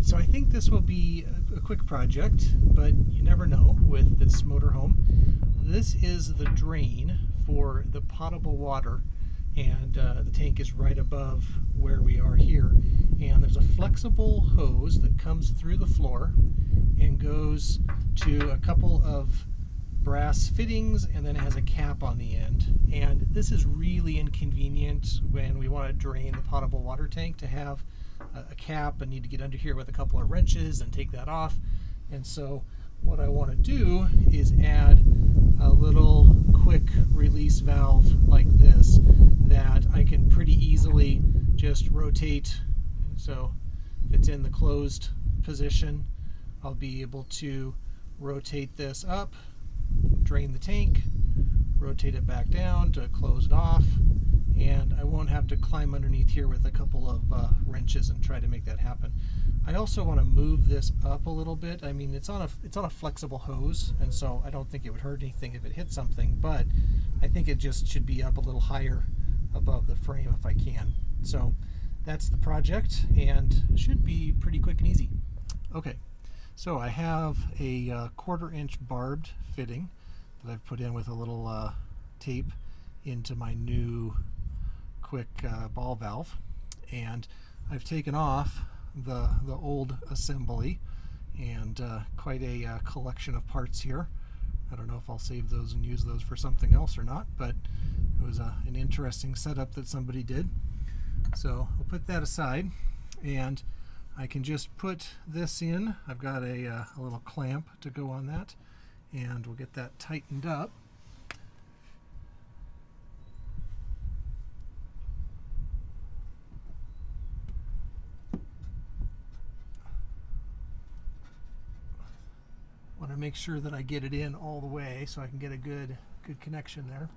So I think this will be a quick project, but you never know with this motorhome. This is the drain for the potable water, and the tank is right above where we are here. And there's a flexible hose that comes through the floor and goes to a couple of brass fittings, and then it has a cap on the end. And this is really inconvenient when we want to drain the potable water tank to have a cap and need to get under here with a couple of wrenches and take that off. And so what I want to do is add a little quick release valve like this that I can pretty easily just rotate. So if it's in the closed position, I'll be able to rotate this up, drain the tank, rotate it back down to close it off, and I won't have to climb underneath here with a couple of wrenches and try to make that happen. I also want to move this up a little bit. I mean, it's on a flexible hose, and so I don't think it would hurt anything if it hit something, but I think it just should be up a little higher above the frame if I can. So that's the project, and should be pretty quick and easy. Okay, so I have a 1/4 inch barbed fitting that I've put in with a little tape into my new quick ball valve, and I've taken off the old assembly, and quite a collection of parts here. I don't know if I'll save those and use those for something else or not, but it was an interesting setup that somebody did. So I'll put that aside, and I can just put this in. I've got a little clamp to go on that, and we'll get that tightened up. Want to make sure that I get it in all the way so I can get a good connection there.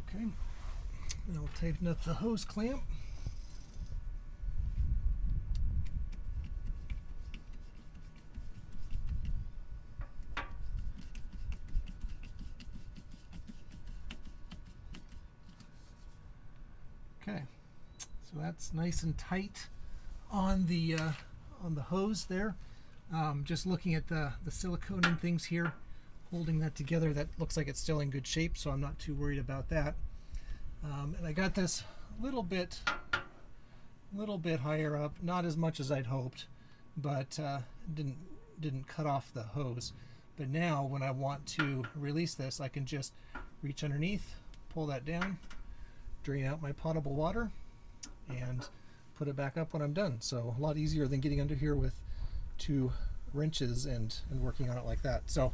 Okay, now we'll tighten up the hose clamp. Okay, so that's nice and tight on the hose there. Just looking at the silicone and things here, holding that together, that looks like it's still in good shape, so I'm not too worried about that. And I got this a little bit higher up, not as much as I'd hoped, but didn't cut off the hose. But now when I want to release this, I can just reach underneath, pull that down, drain out my potable water, and put it back up when I'm done. So a lot easier than getting under here with 2 wrenches and working on it like that. So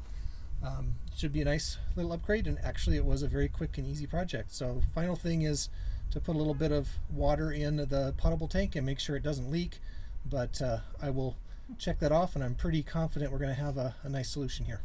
should be a nice little upgrade, and actually it was a very quick and easy project. So final thing is to put a little bit of water in the potable tank and make sure it doesn't leak, but I will check that off, and I'm pretty confident we're going to have a nice solution here.